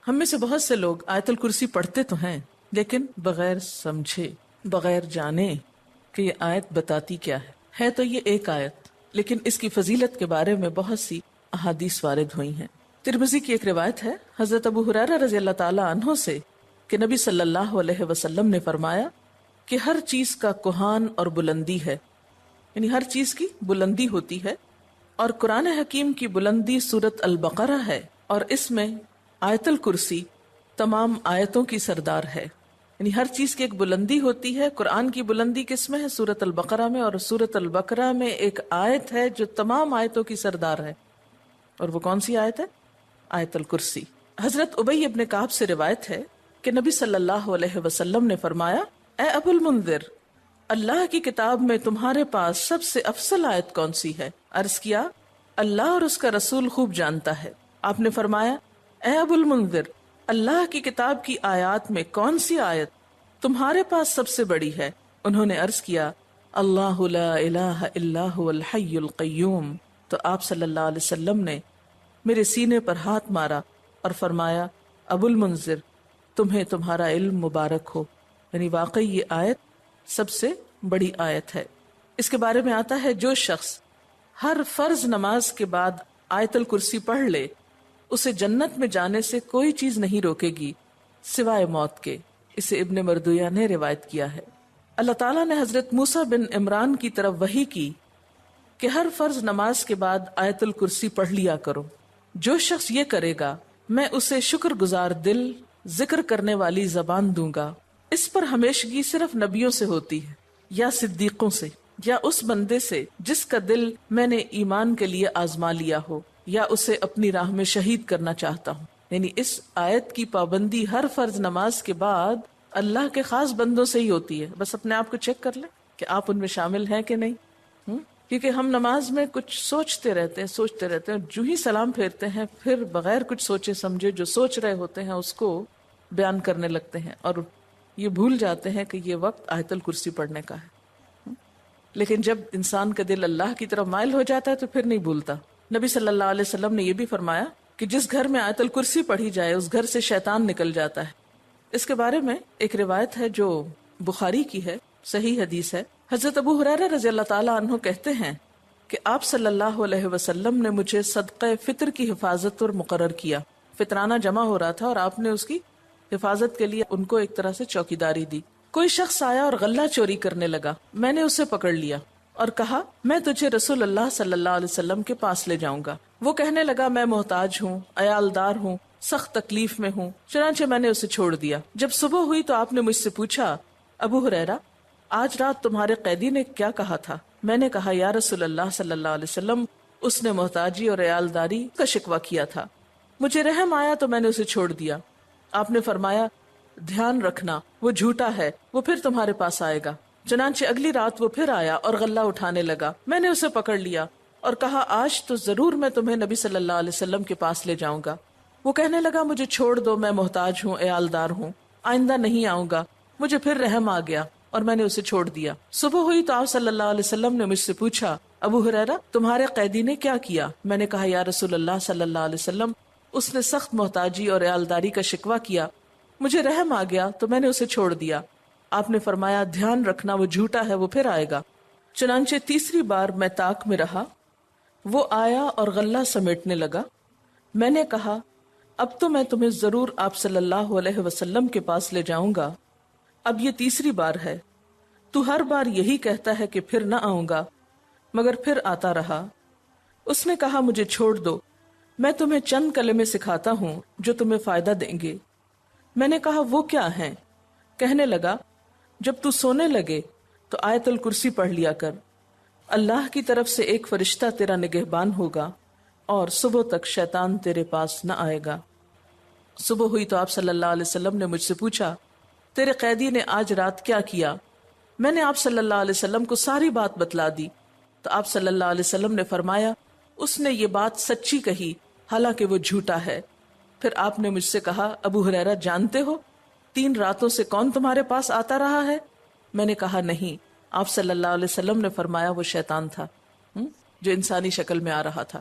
ہم میں سے بہت سے لوگ آیت الکرسی پڑھتے تو ہیں لیکن بغیر سمجھے، بغیر جانے کہ یہ آیت بتاتی کیا ہے تو یہ ایک آیت، لیکن اس کی فضیلت کے بارے میں بہت سی احادیث وارد ہوئی ہیں۔ ترمذی کی ایک روایت ہے حضرت ابو ہریرہ رضی اللہ تعالی عنہ سے کہ نبی صلی اللہ علیہ وسلم نے فرمایا کہ ہر چیز کا کوہان اور بلندی ہے، یعنی ہر چیز کی بلندی ہوتی ہے، اور قرآن حکیم کی بلندی سورۃ البقرہ ہے، اور اس میں آیت الکرسی تمام آیتوں کی سردار ہے۔ یعنی ہر چیز کی ایک بلندی ہوتی ہے۔ قرآن کی بلندی کس میں ہے؟ سورۃ البقرہ میں، اور سورۃ البقرہ میں ایک آیت ہے جو تمام آیتوں کی سردار ہے، اور وہ کون سی آیت ہے؟ آیت الکرسی۔ حضرت ابی ابن کعب سے روایت ہے کہ نبی صلی اللہ علیہ وسلم نے فرمایا، اے ابو المنذر، اللہ کی کتاب میں تمہارے پاس سب سے افضل آیت کون سی ہے؟ عرض کیا، اللہ اور اس کا رسول خوب جانتا ہے۔ آپ نے فرمایا، اے ابو المنذر، اللہ کی کتاب کی آیات میں کون سی آیت تمہارے پاس سب سے بڑی ہے؟ انہوں نے عرض کیا، اللہ لا الہ الا هو الحی القیوم۔ تو آپ صلی اللہ علیہ وسلم نے میرے سینے پر ہاتھ مارا اور فرمایا، ابو المنذر، تمہیں تمہارا علم مبارک ہو، یعنی واقعی یہ آیت سب سے بڑی آیت ہے۔ اس کے بارے میں آتا ہے، جو شخص ہر فرض نماز کے بعد آیت الکرسی پڑھ لے، اسے جنت میں جانے سے کوئی چیز نہیں روکے گی سوائے موت کے۔ اسے ابن مردویہ نے روایت کیا ہے۔ اللہ تعالیٰ نے حضرت موسیٰ بن عمران کی طرف وحی کی کہ ہر فرض نماز کے بعد آیت الکرسی پڑھ لیا کرو۔ جو شخص یہ کرے گا، میں اسے شکر گزار دل، ذکر کرنے والی زبان دوں گا۔ اس پر ہمیشگی صرف نبیوں سے ہوتی ہے، یا صدیقوں سے، یا اس بندے سے جس کا دل میں نے ایمان کے لیے آزما لیا ہو، یا اسے اپنی راہ میں شہید کرنا چاہتا ہوں۔ یعنی اس آیت کی پابندی ہر فرض نماز کے بعد اللہ کے خاص بندوں سے ہی ہوتی ہے۔ بس اپنے آپ کو چیک کر لیں کہ آپ ان میں شامل ہیں کہ نہیں۔ کیونکہ ہم نماز میں کچھ سوچتے رہتے ہیں، جو ہی سلام پھیرتے ہیں پھر بغیر کچھ سوچے سمجھے جو سوچ رہے ہوتے ہیں اس کو بیان کرنے لگتے ہیں، اور یہ بھول جاتے ہیں کہ یہ وقت آیت الکرسی پڑھنے کا ہے۔ لیکن جب انسان کا دل اللہ کی طرف مائل ہو جاتا ہے تو پھر نہیں بھولتا۔ نبی صلی اللہ علیہ وسلم نے یہ بھی فرمایا کہ جس گھر میں آیت الکرسی پڑھی جائے اس گھر سے شیطان نکل جاتا ہے۔ اس کے بارے میں ایک روایت ہے جو بخاری کی ہے، صحیح حدیث ہے۔ حضرت ابو ہریرہ رضی اللہ تعالی عنہ کہتے ہیں کہ آپ صلی اللہ علیہ وسلم نے مجھے صدقہ فطر کی حفاظت پر مقرر کیا۔ فطرانہ جمع ہو رہا تھا اور آپ نے اس کی حفاظت کے لیے ان کو ایک طرح سے چوکیداری دی۔ کوئی شخص آیا اور غلہ چوری کرنے لگا، میں نے اسے پکڑ لیا اور کہا، میں تجھے رسول اللہ صلی اللہ علیہ وسلم کے پاس لے جاؤں گا۔ وہ کہنے لگا، میں محتاج ہوں، عیالدار ہوں، سخت تکلیف میں ہوں، چنانچہ میں نے اسے چھوڑ دیا۔ جب صبح ہوئی تو آپ نے مجھ سے پوچھا، ابو ہریرہ، آج رات تمہارے قیدی نے کیا کہا تھا؟ میں نے کہا، یا رسول اللہ صلی اللہ علیہ وسلم، اس نے محتاجی اور عیالداری کا شکوہ کیا تھا، مجھے رحم آیا تو میں نے اسے چھوڑ دیا۔ آپ نے فرمایا، دھیان رکھنا، وہ جھوٹا ہے، وہ پھر تمہارے پاس آئے گا۔ چنانچہ اگلی رات وہ پھر آیا اور غلہ اٹھانے لگا، میں نے اسے پکڑ لیا اور کہا، آج تو ضرور میں تمہیں نبی صلی اللہ علیہ وسلم کے پاس لے جاؤں گا۔ وہ کہنے لگا، مجھے چھوڑ دو، میں محتاج ہوں، عیالدار ہوں، آئندہ نہیں آؤں گا۔ مجھے پھر رحم آ گیا اور میں نے اسے چھوڑ دیا۔ صبح ہوئی تو آپ صلی اللہ علیہ وسلم نے مجھ سے پوچھا، ابو ہریرہ، تمہارے قیدی نے کیا کیا؟ میں نے کہا، یا رسول اللہ صلی اللہ علیہ وسلم، اس نے سخت محتاجی اور عیالداری کا شکوہ کیا، مجھے رحم آ گیا تو میں نے اسے چھوڑ دیا۔ آپ نے فرمایا، دھیان رکھنا، وہ جھوٹا ہے، وہ پھر آئے گا۔ چنانچہ تیسری بار میں طاق میں رہا، وہ آیا اور غلہ سمیٹنے لگا۔ میں نے کہا، اب تو میں تمہیں ضرور آپ صلی اللہ علیہ وسلم کے پاس لے جاؤں گا، اب یہ تیسری بار ہے، تو ہر بار یہی کہتا ہے کہ پھر نہ آؤں گا، مگر پھر آتا رہا۔ اس نے کہا، مجھے چھوڑ دو، میں تمہیں چند کلمے سکھاتا ہوں جو تمہیں فائدہ دیں گے۔ میں نے کہا، وہ کیا ہیں؟ کہنے لگا، جب تو سونے لگے تو آیت الکرسی پڑھ لیا کر، اللہ کی طرف سے ایک فرشتہ تیرا نگہبان ہوگا اور صبح تک شیطان تیرے پاس نہ آئے گا۔ صبح ہوئی تو آپ صلی اللہ علیہ وسلم نے مجھ سے پوچھا، تیرے قیدی نے آج رات کیا کیا؟ میں نے آپ صلی اللہ علیہ وسلم کو ساری بات بتلا دی تو آپ صلی اللہ علیہ وسلم نے فرمایا، اس نے یہ بات سچی کہی، حالانکہ وہ جھوٹا ہے۔ پھر آپ نے مجھ سے کہا، ابو ہریرہ، جانتے ہو 3 راتوں سے کون تمہارے پاس آتا رہا ہے؟ میں نے کہا، نہیں۔ آپ صلی اللہ علیہ وسلم نے فرمایا، وہ شیطان تھا جو انسانی شکل میں آ رہا تھا۔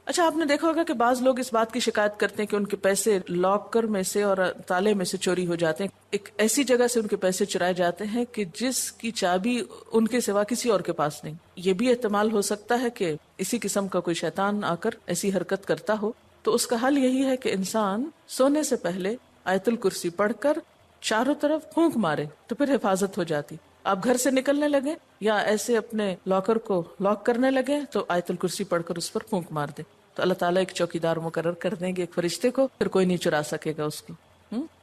اچھا آپ نے دیکھا ہوگا کہ بعض لوگ اس بات کی شکایت کرتے ہیں کہ ان کے پیسے لاکر میں سے اور تالے میں سے چوری ہو جاتے ہیں. ایک ایسی جگہ سے ان کے پیسے چرائے جاتے ہیں کہ جس کی چابی ان کے سوا کسی اور کے پاس نہیں. یہ بھی احتمال ہو سکتا ہے کہ اسی قسم کا کوئی شیطان آ کر ایسی حرکت کرتا ہو. تو اس کا حل یہی ہے کہ انسان سونے سے پہلے آیت الکرسی پڑھ کر چاروں طرف پھونک مارے تو پھر حفاظت ہو جاتی. آپ گھر سے نکلنے لگے یا ایسے اپنے لاکر کو لاک کرنے لگے تو آیت الکرسی پڑھ کر اس پر پھونک مار دے تو اللہ تعالیٰ ایک چوکیدار مقرر کر دیں گے، ایک فرشتے کو، پھر کوئی نہیں چرا سکے گا اس کو.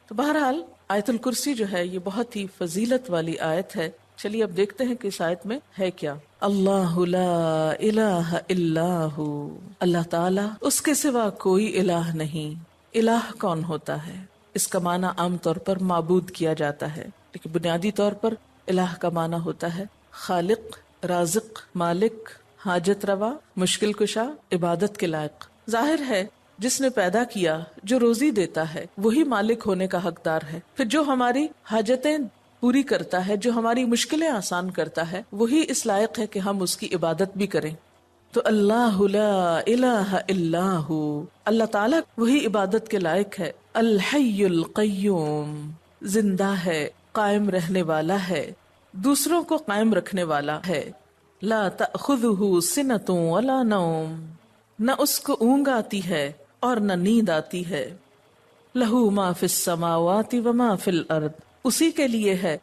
تو بہرحال آیت الکرسی جو ہے یہ بہت ہی فضیلت والی آیت ہے. چلیے اب دیکھتے ہیں کہ اس آیت میں ہے کیا. اللہ لا الہ الا ہو، اللہ تعالیٰ اس کے سوا کوئی الہ نہیں. الہ کون ہوتا ہے؟ اس کا معنی عام طور پر معبود کیا جاتا ہے، لیکن بنیادی طور پر الہ کا معنی ہوتا ہے خالق، رازق، مالک، حاجت روا، مشکل کشا، عبادت کے لائق. ظاہر ہے جس نے پیدا کیا، جو روزی دیتا ہے، وہی مالک ہونے کا حقدار ہے. پھر جو ہماری حاجتیں پوری کرتا ہے، جو ہماری مشکلیں آسان کرتا ہے، وہی اس لائق ہے کہ ہم اس کی عبادت بھی کریں. تو اللہ لا الہ الا ہو، اللہ تعالیٰ وہی عبادت کے لائق ہے. الحی القیوم، زندہ ہے، قائم رہنے والا ہے، دوسروں کو قائم رکھنے والا ہے. لا تأخذہ سنۃ ولا نوم، نہ اس کو اونگ آتی ہے اور نہ نیند آتی ہے. لہ ما فی السماوات وما فی الارض، اسی کے لیے ہے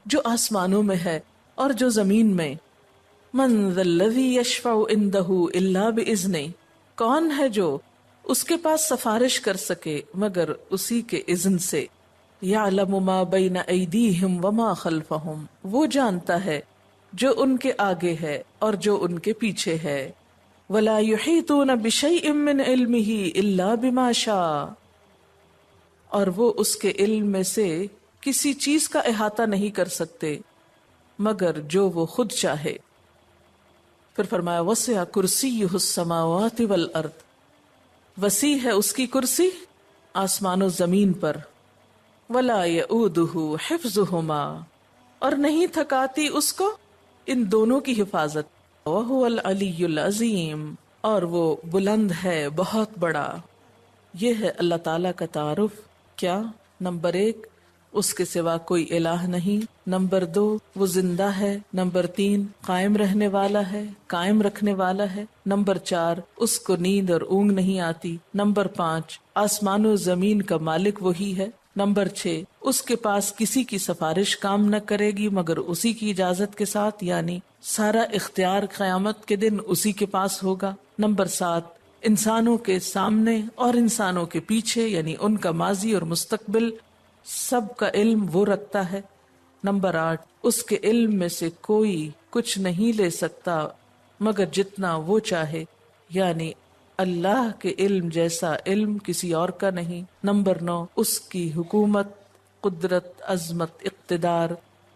جو آسمانوں میں ہے اور جو زمین میں. من ذا الذی یشفع عندہ الا باذنہ، کون ہے جو اس کے پاس سفارش کر سکے مگر اسی کے اذن سے. یعلم ما بین ایدیہم وما خلفہم، وہ جانتا ہے جو ان کے آگے ہے اور جو ان کے پیچھے ہے. ولا یحیطون بشیء من علمہ الا بما شاء، اور وہ اس کے علم میں سے کسی چیز کا احاطہ نہیں کر سکتے مگر جو وہ خود چاہے. پھر فرمایا وسع کرسیہ السماوات والارض، وسیع ہے اس کی کرسی آسمان و زمین پر. ولا یؤودہ حفظہما، اور نہیں تھکاتی اس کو ان دونوں کی حفاظت. وہو العلی العظیم، اور وہ بلند ہے، بہت بڑا. یہ ہے اللہ تعالیٰ کا تعارف. کیا؟ نمبر 1 اس کے سوا کوئی الہ نہیں. نمبر 2 وہ زندہ ہے. نمبر 3 قائم رہنے والا ہے، قائم رکھنے والا ہے. نمبر 4 اس کو نیند اور اونگ نہیں آتی. نمبر 5 آسمان و زمین کا مالک وہی ہے. نمبر 6 اس کے پاس کسی کی سفارش کام نہ کرے گی مگر اسی کی اجازت کے ساتھ، یعنی سارا اختیار قیامت کے دن اسی کے پاس ہوگا. نمبر 7 انسانوں کے سامنے اور انسانوں کے پیچھے، یعنی ان کا ماضی اور مستقبل سب کا علم وہ رکھتا ہے. نمبر 8 اس کے علم میں سے کوئی کچھ نہیں لے سکتا مگر جتنا وہ چاہے، یعنی اللہ کے علم جیسا علم کسی اور کا نہیں. نمبر 9 اس کی حکومت، قدرت، عظمت، اقتدار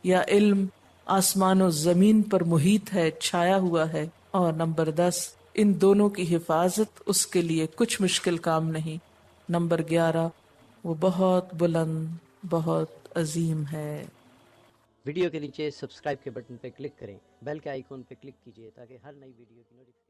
یا علم آسمان و زمین پر محیط ہے، چھایا ہوا ہے. اور نمبر 10 ان دونوں کی حفاظت اس کے لیے کچھ مشکل کام نہیں. نمبر 11 وہ بہت بلند، بہت عظیم ہے. ویڈیو کے نیچے سبسکرائب کے بٹن پہ کلک کریں، بیل کے آئیکن پہ کلک کیجیے تاکہ ہر نئی ویڈیو کی نوٹیفیکیشن